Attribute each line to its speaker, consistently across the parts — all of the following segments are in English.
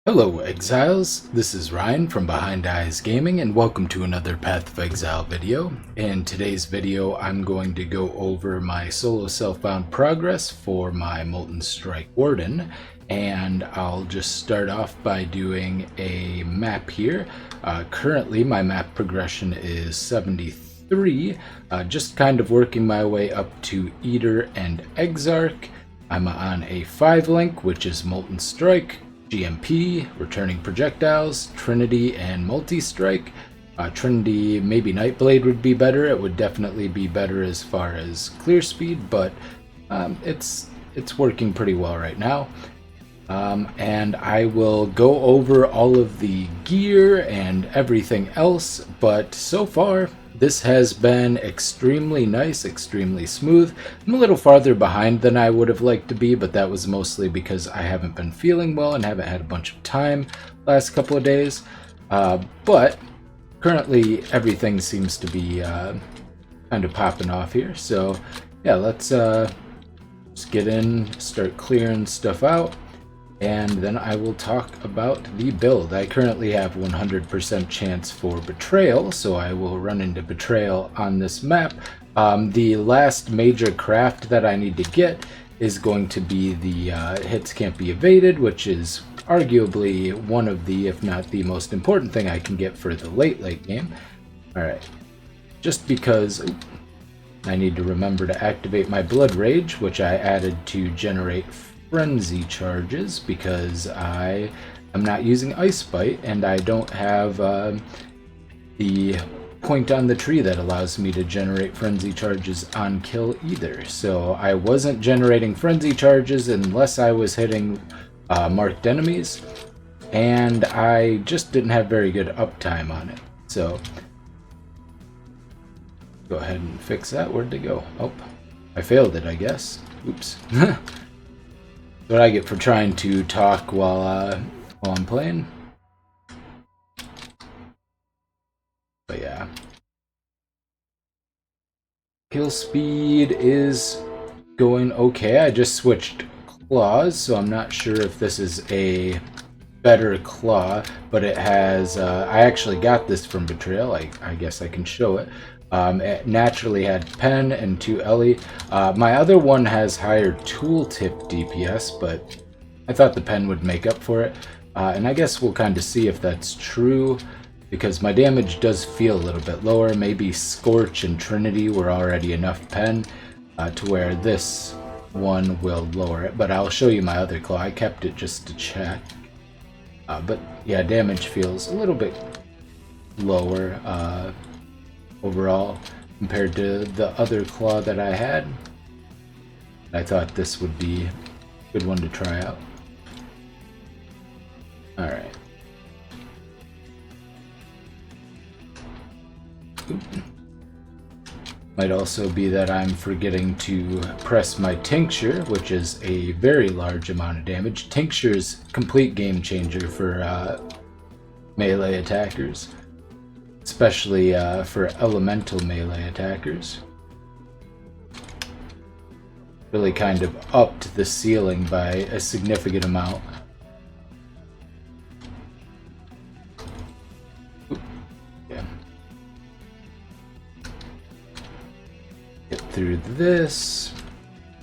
Speaker 1: Hello Exiles, this is Ryan from Behind Eyes Gaming and welcome to another Path of Exile video. In today's video I'm going to go over my solo self-bound progress for my Molten Strike Warden, and I'll just start off by doing a map here. Currently my map progression is 73, just kind of working my way up to Eater and Exarch. I'm on a 5 link, which is Molten Strike, GMP, Returning Projectiles, Trinity, and Multi-Strike. Trinity, maybe Nightblade would be better. It would definitely be better as far as clear speed, but it's working pretty well right now. And I will go over all of the gear and everything else, but so far this has been extremely nice, extremely smooth. I'm a little farther behind than I would have liked to be, but that was mostly because I haven't been feeling well and haven't had a bunch of time last couple of days. But currently everything seems to be kind of popping off here. So yeah, let's just get in, start clearing stuff out, and then I will talk about the build. I currently have 100% chance for betrayal, so I will run into betrayal on this map. The last major craft that I need to get is going to be the hits can't be evaded, which is arguably one of the, if not the most important thing I can get for the late game. Alright, just because I need to remember to activate my Blood Rage, which I added to generate frenzy charges because I am not using Ice Bite and I don't have the point on the tree that allows me to generate frenzy charges on kill either. So I wasn't generating frenzy charges unless I was hitting marked enemies, and I just didn't have very good uptime on it. So go ahead and fix that. Where'd they go? Oh, I failed it, I guess. Oops. What I get for trying to talk while I'm playing. But yeah, kill speed is going okay. I just switched claws, so I'm not sure if this is a better claw, but it has. I actually got this from Betrayal. I guess I can show it. It naturally had pen and 2 Ellie. My other one has higher tooltip DPS, but I thought the pen would make up for it. And I guess we'll kind of see if that's true, because my damage does feel a little bit lower. Maybe Scorch and Trinity were already enough pen to where this one will lower it. But I'll show you my other claw. I kept it just to check. But yeah, damage feels a little bit lower overall compared to the other claw that I had. I thought this would be a good one to try out. Alright. Might also be that I'm forgetting to press my Tincture, which is a very large amount of damage. Tincture's complete game changer for melee attackers, especially for elemental melee attackers. Really kind of upped the ceiling by a significant amount. Oop. Yeah. Get through this.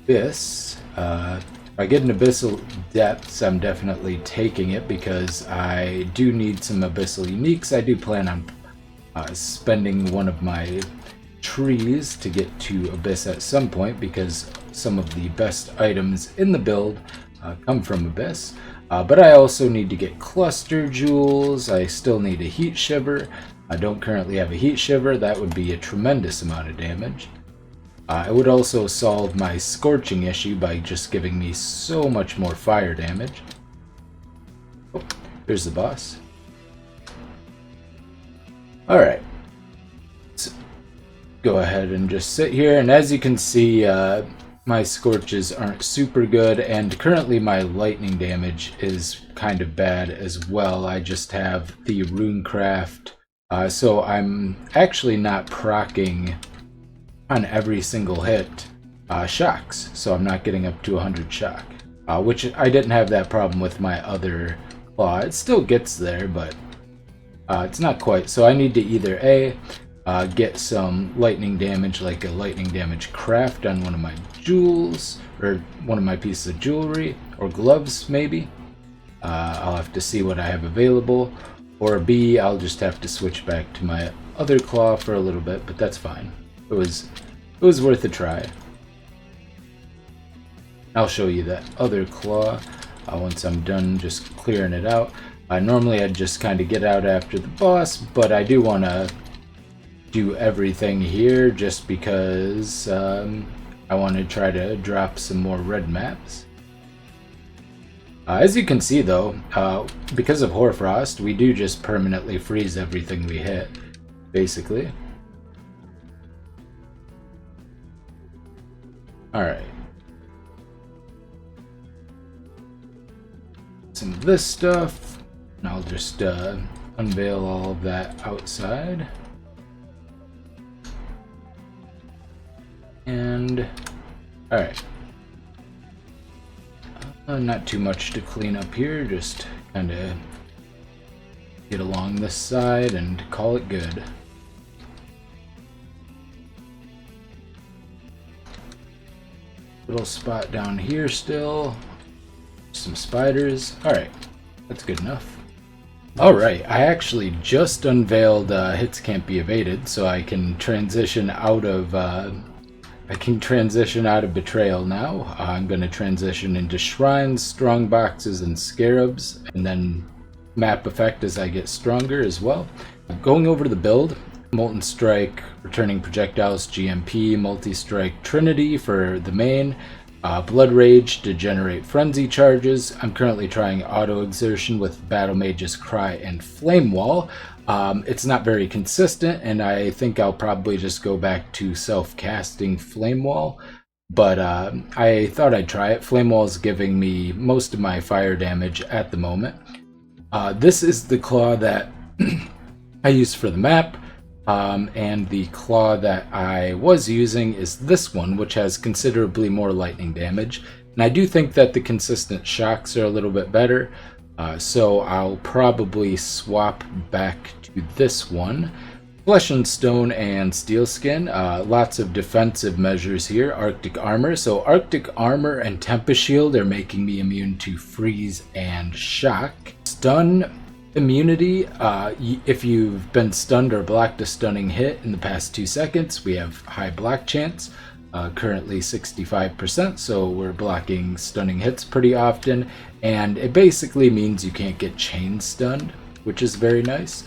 Speaker 1: If I get an Abyssal Depths, I'm definitely taking it because I do need some Abyssal Uniques. I do plan on spending one of my trees to get to Abyss at some point, because some of the best items in the build come from Abyss. But I also need to get Cluster Jewels. I still need a Heat Shiver. I don't currently have a Heat Shiver. That would be a tremendous amount of damage. It would also solve my Scorching issue by just giving me so much more fire damage. Oh, there's the boss. Alright, let's go ahead and just sit here, and as you can see, my Scorches aren't super good, and currently my lightning damage is kind of bad as well. I just have the Runecraft, so I'm actually not proccing on every single hit shocks, so I'm not getting up to 100 shock, which I didn't have that problem with my other claw. It still gets there, but it's not quite. So I need to either A, get some lightning damage, like a lightning damage craft on one of my jewels, or one of my pieces of jewelry, or gloves maybe. I'll have to see what I have available. Or B, I'll just have to switch back to my other claw for a little bit, but that's fine. It was worth a try. I'll show you that other claw once I'm done just clearing it out. Normally I'd just kind of get out after the boss, but I do want to do everything here just because I want to try to drop some more red maps. As you can see though, because of Hoarfrost, we do just permanently freeze everything we hit, basically. Alright. Some of this stuff, and I'll just unveil all of that outside. And, alright. Not too much to clean up here, just kind of get along this side and call it good. Little spot down here still. Some spiders. Alright, that's good enough. Alright, I actually just unveiled hits can't be evaded, so I can transition out of betrayal now. I'm going to transition into shrines, strong boxes, and scarabs, and then map effect as I get stronger as well. Going over to the build, Molten Strike, returning projectiles, GMP, multi-strike Trinity for the main, Blood Rage to generate frenzy charges. I'm currently trying auto exertion with Battle Mage's Cry and Flame Wall. It's not very consistent, and I think I'll probably just go back to self-casting Flame Wall, but I thought I'd try it. Flame Wall is giving me most of my fire damage at the moment. This is the claw that I use for the map, and the claw that I was using is this one, which has considerably more lightning damage, and I do think that the consistent shocks are a little bit better. So I'll probably swap back to this one. Flesh and Stone and Steel Skin. Lots of defensive measures here. Arctic Armor. So Arctic Armor and Tempest Shield are making me immune to freeze and shock. Stun immunity. If you've been stunned or blocked a stunning hit in the past 2 seconds, we have high block chance. Currently 65%, so we're blocking stunning hits pretty often, and it basically means you can't get chain stunned, which is very nice.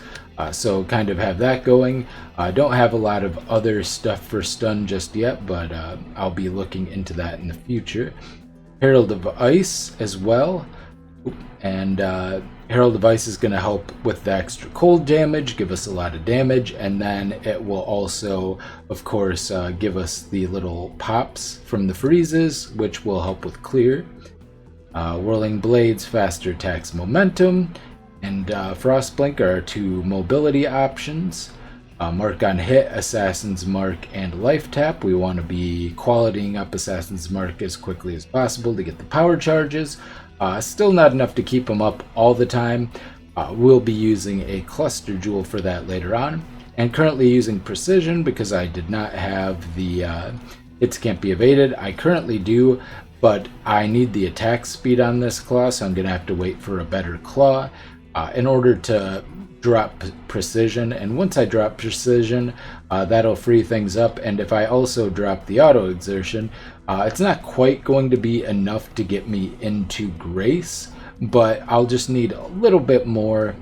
Speaker 1: So kind of have that going. Don't have a lot of other stuff for stun just yet, but I'll be looking into that in the future. Herald of Ice as well, and Herald of Ice is going to help with the extra cold damage, give us a lot of damage, and then it will also, of course, give us the little pops from the freezes, which will help with clear. Whirling Blades, faster attacks, momentum, and Frostblink are 2 mobility options. Mark on hit, Assassin's Mark, and Life Tap. We want to be qualitying up Assassin's Mark as quickly as possible to get the power charges. Still not enough to keep them up all the time. We'll be using a cluster jewel for that later on. And currently using precision because I did not have the hits can't be evaded. I currently do, but I need the attack speed on this claw, so I'm going to have to wait for a better claw in order to drop precision. And once I drop precision, that'll free things up. And if I also drop the auto exertion, it's not quite going to be enough to get me into Grace, but I'll just need a little bit more,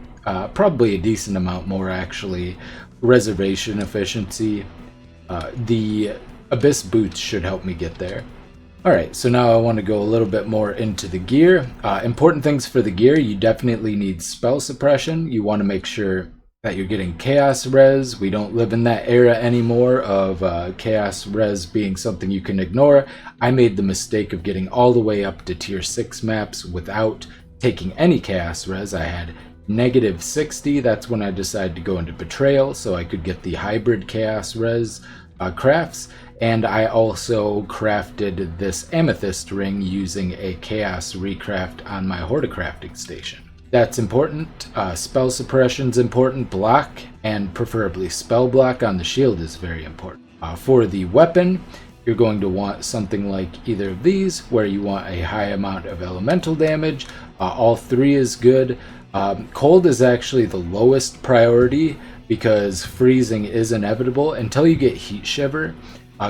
Speaker 1: probably a decent amount more actually, reservation efficiency. The Abyss Boots should help me get there. Alright, so now I want to go a little bit more into the gear. Important things for the gear: you definitely need spell suppression. You want to make sure that you're getting chaos res. We don't live in that era anymore of chaos res being something you can ignore. I made the mistake of getting all the way up to tier 6 maps without taking any chaos res. I had -60. That's when I decided to go into betrayal so I could get the hybrid chaos res crafts. And I also crafted this amethyst ring using a chaos recraft on my horticrafting station. That's important. Spell suppression's important. Block, and preferably spell block on the shield, is very important. For the weapon, you're going to want something like either of these, where you want a high amount of elemental damage. All three is good. Cold is actually the lowest priority because freezing is inevitable. Until you get heat shiver,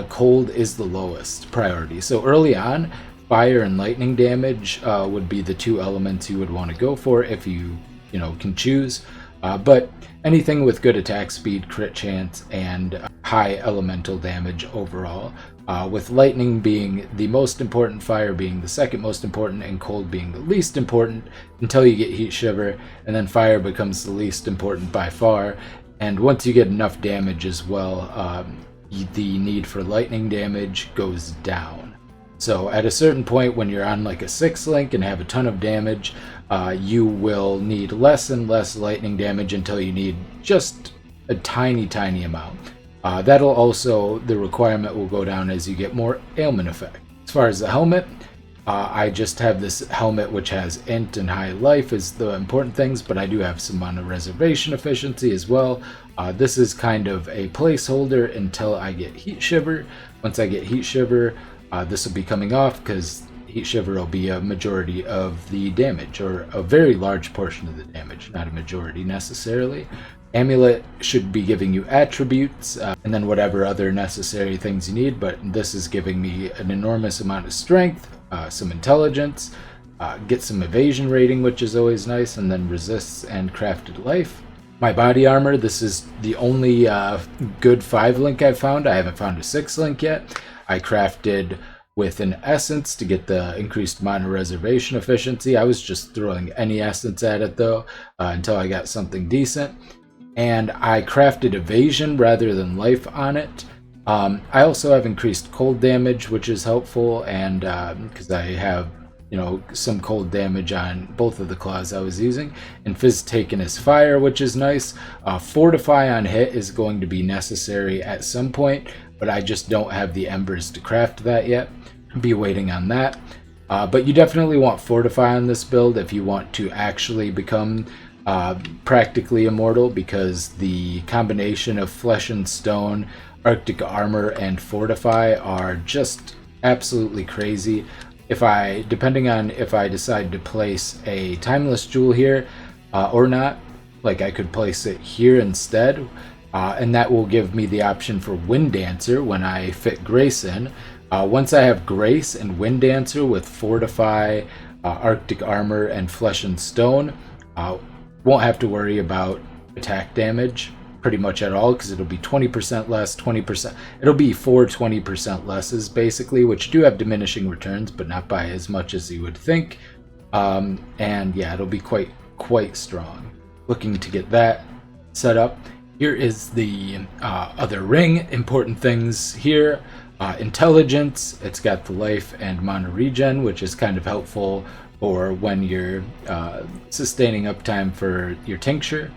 Speaker 1: cold is the lowest priority. So early on, fire and lightning damage would be the two elements you would want to go for if you can choose. But anything with good attack speed, crit chance, and high elemental damage overall. With lightning being the most important, fire being the second most important, and cold being the least important until you get heat shiver, and then fire becomes the least important by far. And once you get enough damage as well, the need for lightning damage goes down. So at a certain point, when you're on like a 6 link and have a ton of damage, you will need less and less lightning damage until you need just a tiny amount. That'll also, the requirement will go down as you get more ailment effect. As far as the helmet, I just have this helmet which has int and high life is the important things, but I do have some mana reservation efficiency as well. This is kind of a placeholder until I get heat shiver. Once I get heat shiver, this will be coming off because heat shiver will be a majority of the damage, or a very large portion of the damage, not a majority necessarily. Amulet should be giving you attributes, and then whatever other necessary things you need, but this is giving me an enormous amount of strength, some intelligence, get some evasion rating, which is always nice, and then resists and crafted life. My body armor, this is the only good 5 link I've found. I haven't found a 6 link yet. I crafted with an essence to get the increased mana reservation efficiency. I was just throwing any essence at it though, until I got something decent. And I crafted evasion rather than life on it. I also have increased cold damage, which is helpful, and because I have some cold damage on both of the claws I was using. And Fizz taken is fire, which is nice. Fortify on hit is going to be necessary at some point, but I just don't have the embers to craft that yet. Be waiting on that. But you definitely want Fortify on this build if you want to actually become practically immortal, because the combination of Flesh and Stone, Arctic Armor, and Fortify are just absolutely crazy. Depending on if I decide to place a Timeless Jewel here or not, like I could place it here instead, and that will give me the option for Wind Dancer when I fit Grace in. Once I have Grace and Wind Dancer with Fortify, Arctic Armor, and Flesh and Stone, won't have to worry about attack damage pretty much at all, because it'll be 20% less, 20%. It'll be 4 20% lesses basically, which do have diminishing returns, but not by as much as you would think. And yeah, it'll be quite strong. Looking to get that set up. Here is the other ring. Important things here. Intelligence, it's got the life and mana regen, which is kind of helpful for when you're sustaining uptime for your tincture.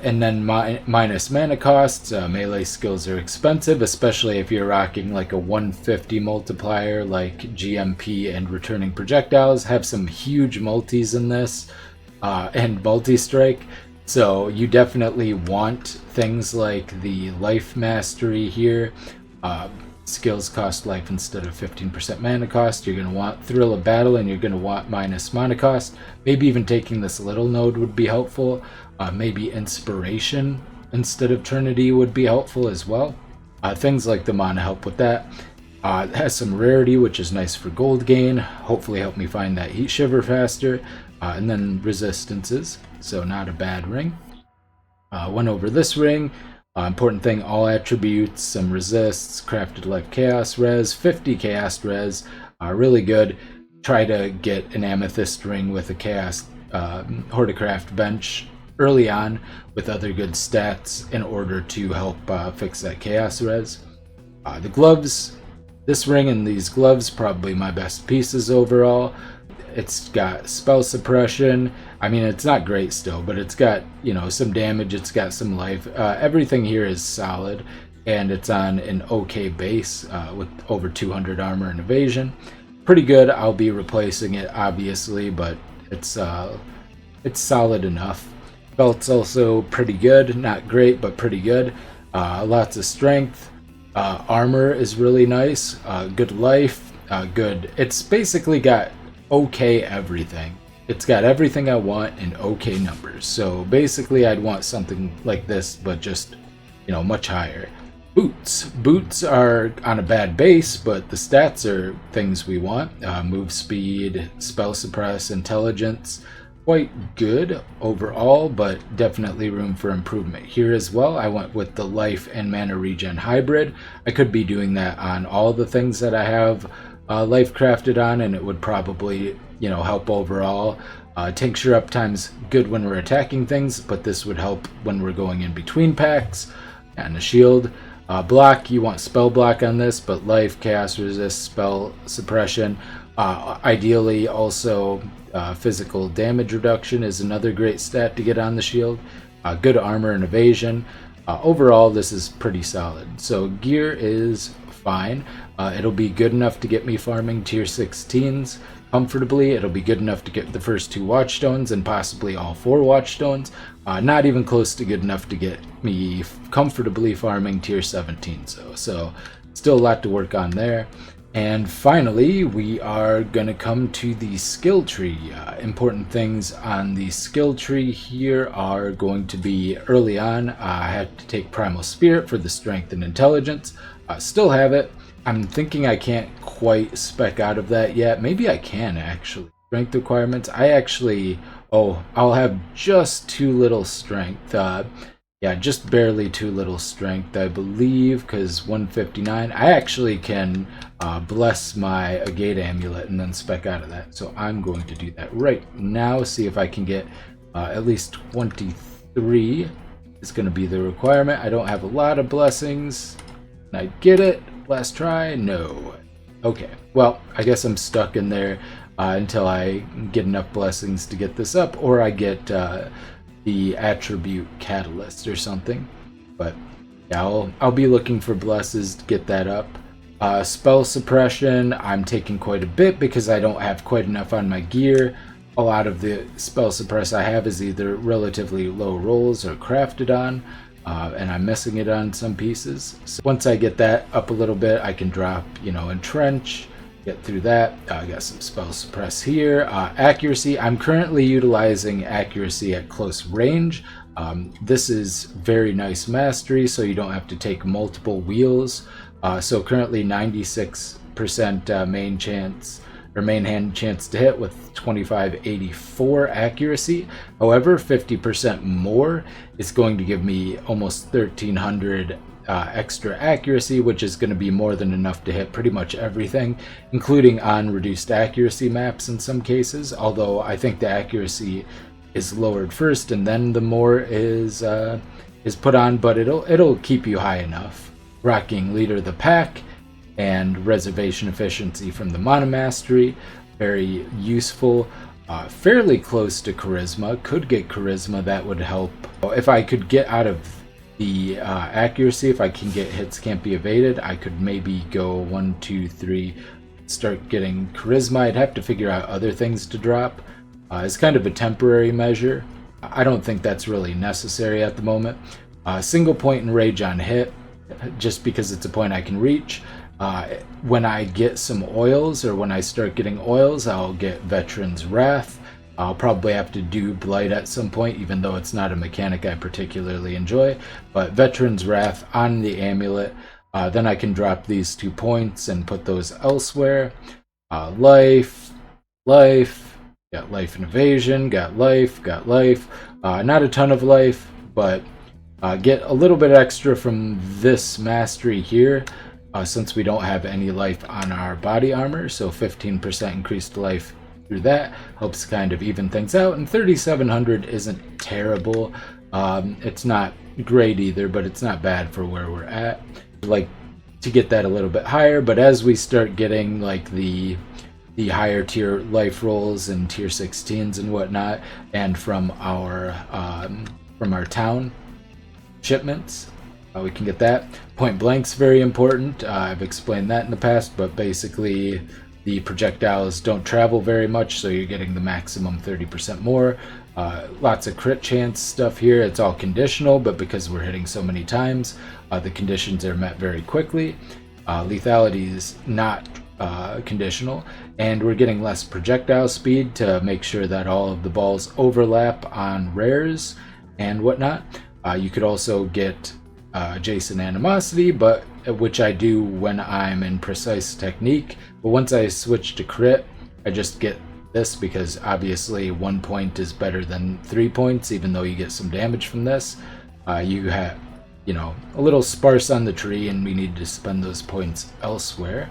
Speaker 1: And then minus mana costs. Melee skills are expensive, especially if you're rocking like a 150 multiplier like GMP and returning projectiles. Have some huge multis in this, and multi-strike. So you definitely want things like the life mastery here. Skills cost life instead of 15% mana cost. You're going to want Thrill of Battle, and you're going to want minus mana cost. Maybe even taking this little node would be helpful. Maybe Inspiration instead of Trinity would be helpful as well. Things like the mana help with that. It has some rarity, which is nice for gold gain. Hopefully help me find that heat shiver faster. And then resistances, so not a bad ring. Went over this ring. Important thing, all attributes, some resists, crafted life chaos res, 50 chaos res, really good. Try to get an amethyst ring with a chaos Horticraft bench early on with other good stats in order to help fix that chaos res. The gloves, this ring and these gloves, probably my best pieces overall. It's got spell suppression. I mean, it's not great still, but it's got, some damage. It's got some life. Everything here is solid, and it's on an okay base with over 200 armor and evasion. Pretty good. I'll be replacing it, obviously, but it's it's solid enough. Belt's also pretty good, not great, but pretty good. Lots of strength. Armor is really nice. Good life. Good. It's basically got okay everything. It's got everything I want in okay numbers. So basically, I'd want something like this, but just, much higher. Boots. Boots are on a bad base, but the stats are things we want. Move speed, spell suppress, intelligence. Quite good overall, but definitely room for improvement here as well. I went with the life and mana regen hybrid. I could be doing that on all the things that I have life crafted on, and it would probably, help overall. Tincture uptime's good when we're attacking things, but this would help when we're going in between packs. And a shield. Block, you want spell block on this, but life, chaos resist, spell suppression. Ideally also physical damage reduction is another great stat to get on the shield. Good armor and evasion. Overall, this is pretty solid. So gear is fine. It'll be good enough to get me farming tier 16s comfortably. It'll be good enough to get the first 2 watchstones and possibly all 4 watchstones. Not even close to good enough to get me comfortably farming tier 17. So still a lot to work on there. And finally, we are going to come to the skill tree. Important things on the skill tree here are going to be early on. I had to take Primal Spirit for the strength and intelligence. Still have it. I'm thinking I can't quite spec out of that yet. Maybe I can actually. Strength requirements. I'll have just too little strength. Yeah, just barely too little strength, I believe, because 159. I actually can bless my Agate Amulet and then spec out of that. So I'm going to do that right now, see if I can get at least 23 is going to be the requirement. I don't have a lot of blessings. Can I get it? Last try? No. Okay, well, I guess I'm stuck in there until I get enough blessings to get this up, or I get the attribute catalyst or something. But yeah, I'll be looking for blesses to get that up. Spell suppression, I'm taking quite a bit because I don't have quite enough on my gear. A lot of the spell suppress I have is either relatively low rolls or crafted on, and I'm missing it on some pieces. So once I get that up a little bit, I can drop, entrench, get through that. I got some spell suppress here. Accuracy, I'm currently utilizing accuracy at close range. This is very nice mastery, so you don't have to take multiple wheels. So currently 96% main chance or main hand chance to hit with 2584 accuracy. However, 50% more is going to give me almost 1300 extra accuracy, which is going to be more than enough to hit pretty much everything, including on reduced accuracy maps in some cases. Although I think the accuracy is lowered first and then the more is put on, but it'll keep you high enough. Rocking Leader of the Pack and Reservation Efficiency from the Mana Mastery, very useful. Fairly close to Charisma. Could get Charisma, that would help. If I could get out of the accuracy, if I can get hits can't be evaded, I could maybe go 1, 2, 3, start getting Charisma. I'd have to figure out other things to drop. It's kind of a temporary measure. I don't think that's really necessary at the moment. Single point and rage on hit, just because it's a point I can reach. When I get some oils, or when I start getting oils, I'll get Veteran's Wrath. I'll probably have to do Blight at some point, even though it's not a mechanic I particularly enjoy. But Veteran's Wrath on the amulet. Then I can drop these 2 points and put those elsewhere. Life. Got life and evasion. Got life. Not a ton of life, but get a little bit extra from this mastery here. Since we don't have any life on our body armor, so 15% increased life through that helps kind of even things out. And 3700 isn't terrible. It's not great either, but it's not bad for where we're at. I'd like to get that a little bit higher, but as we start getting like the higher tier life rolls and tier 16s and whatnot, and from our town shipments, we can get that. Point blank's very important. I've explained that in the past, but basically the projectiles don't travel very much, so you're getting the maximum 30% more. Lots of crit chance stuff here. It's all conditional, but because we're hitting so many times, the conditions are met very quickly. Lethality is not conditional, and we're getting less projectile speed to make sure that all of the balls overlap on rares and whatnot. You could also get adjacent animosity, but which I do when I'm in precise technique. But once I switch to crit, I just get this, because obviously 1 point is better than 3 points, even though you get some damage from this. You have, a little sparse on the tree, and we need to spend those points elsewhere.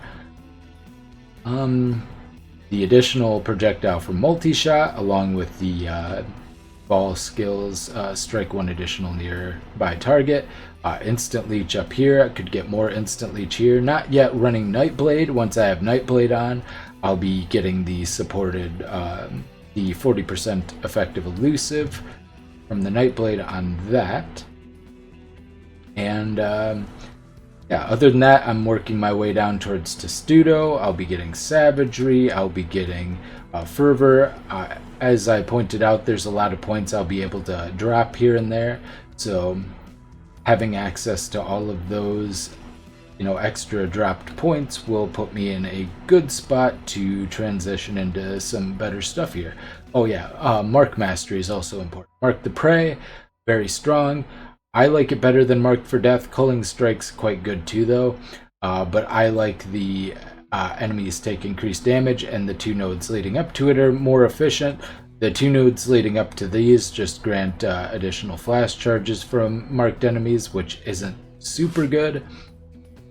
Speaker 1: The additional projectile from multi-shot, along with the ball skills, strike 1 additional nearby target. Instant leech up here. I could get more instant leech here. Not yet running Nightblade. Once I have Nightblade on, I'll be getting the supported, the 40% effective elusive from the Nightblade on that. And yeah, other than that, I'm working my way down towards Testudo. I'll be getting Savagery. I'll be getting Fervor. As I pointed out, there's a lot of points I'll be able to drop here and there. So having access to all of those, extra dropped points will put me in a good spot to transition into some better stuff here. Oh yeah, Mark Mastery is also important. Mark the Prey, very strong. I like it better than Marked for Death. Culling Strike's quite good too, though. But I like the enemies take increased damage, and the 2 nodes leading up to it are more efficient. The 2 nodes leading up to these just grant additional flash charges from marked enemies, which isn't super good.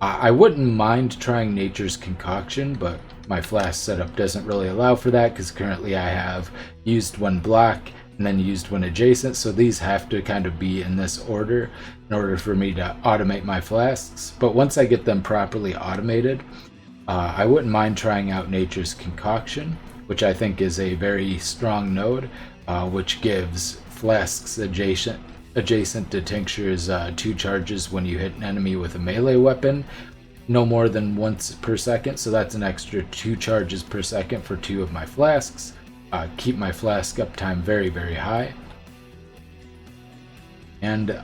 Speaker 1: I wouldn't mind trying Nature's Concoction, but my flash setup doesn't really allow for that, because currently I have used 1 block and then used 1 adjacent, so these have to kind of be in this order in order for me to automate my flasks. But once I get them properly automated, I wouldn't mind trying out Nature's Concoction, which I think is a very strong node, which gives flasks adjacent to tinctures 2 charges when you hit an enemy with a melee weapon, no more than once per second, so that's an extra 2 charges per second for 2 of my flasks. Keep my flask uptime very, very high. And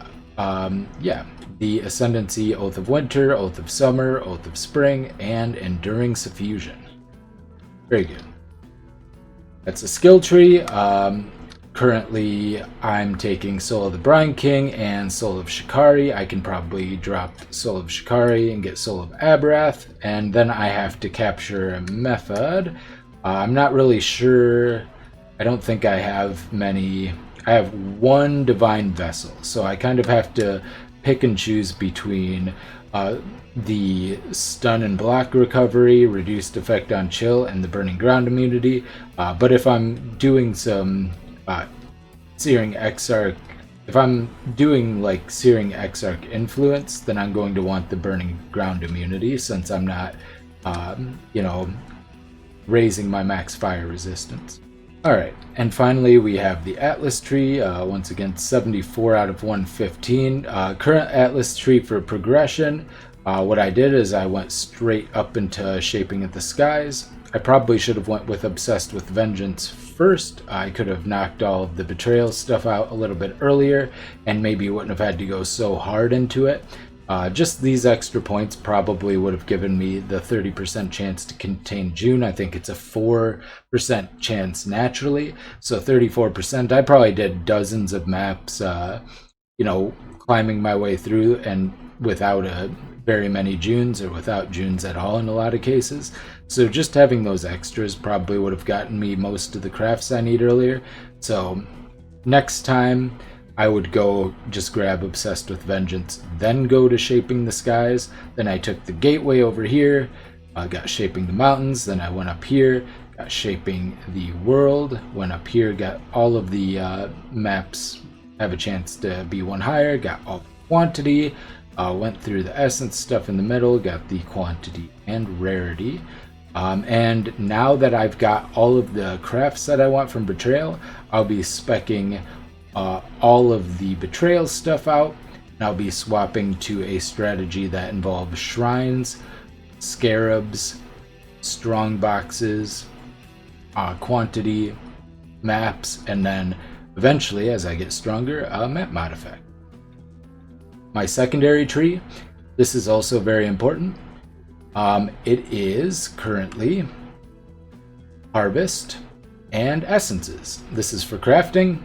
Speaker 1: yeah, the Ascendancy, Oath of Winter, Oath of Summer, Oath of Spring, and Enduring Suffusion. Very good. That's a skill tree. Currently, I'm taking Soul of the Brine King and Soul of Shikari. I can probably drop Soul of Shikari and get Soul of Abrath, and then I have to capture a Mephod. I'm not really sure. I don't think I have many. I have 1 Divine Vessel, so I kind of have to pick and choose between the stun and block recovery, reduced effect on chill, and the burning ground immunity. But if I'm doing some Searing Exarch, if I'm doing like Searing Exarch influence, then I'm going to want the burning ground immunity, since I'm not, raising my max fire resistance. Alright, and finally we have the Atlas tree, once again 74 out of 115. Current Atlas tree for progression, what I did is I went straight up into Shaping of the Skies. I probably should have went with Obsessed with Vengeance first. I could have knocked all of the betrayal stuff out a little bit earlier, and maybe wouldn't have had to go so hard into it. Just these extra points probably would have given me the 30% chance to contain June. I think it's a 4% chance naturally, so 34%. I probably did dozens of maps, climbing my way through, and without very many Junes, or without Junes at all in a lot of cases. So just having those extras probably would have gotten me most of the crafts I need earlier. So next time, I would go just grab Obsessed with Vengeance, then go to Shaping the Skies. Then I took the Gateway over here, got Shaping the Mountains, then I went up here, got Shaping the World, went up here, got all of the maps have a chance to be 1 higher, got all the quantity, went through the essence stuff in the middle, got the quantity and rarity. And now that I've got all of the crafts that I want from Betrayal, I'll be speccing all of the Betrayal stuff out, and I'll be swapping to a strategy that involves shrines, scarabs, strong boxes, quantity, maps, and then eventually, as I get stronger, a map mod effect. My secondary tree, this is also very important. It is currently harvest and essences. This is for crafting.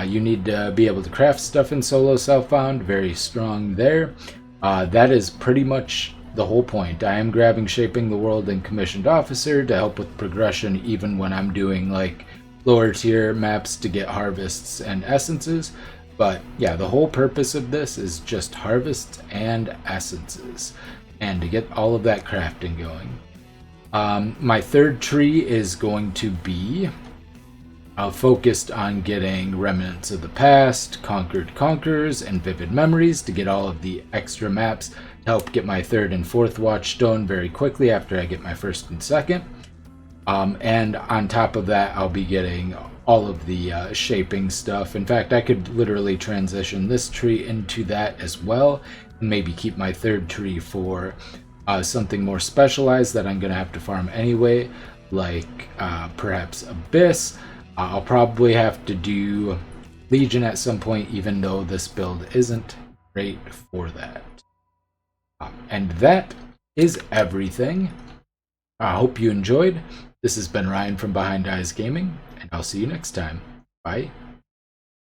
Speaker 1: You need to be able to craft stuff in solo self-found, very strong there. That is pretty much the whole point. I am grabbing Shaping the World and Commissioned Officer to help with progression, even when I'm doing like lower tier maps to get harvests and essences. But yeah, the whole purpose of this is just harvests and essences, and to get all of that crafting going. My third tree is going to be focused on getting Remnants of the Past, Conquered Conquerors, and Vivid Memories to get all of the extra maps to help get my third and fourth Watchstone very quickly after I get my first and second. And on top of that, I'll be getting all of the shaping stuff. In fact, I could literally transition this tree into that as well, and maybe keep my third tree for something more specialized that I'm going to have to farm anyway, like perhaps Abyss. I'll probably have to do Legion at some point, even though this build isn't great for that. And that is everything. I hope you enjoyed. This has been Ryan from Behind Eyes Gaming, and I'll see you next time. Bye.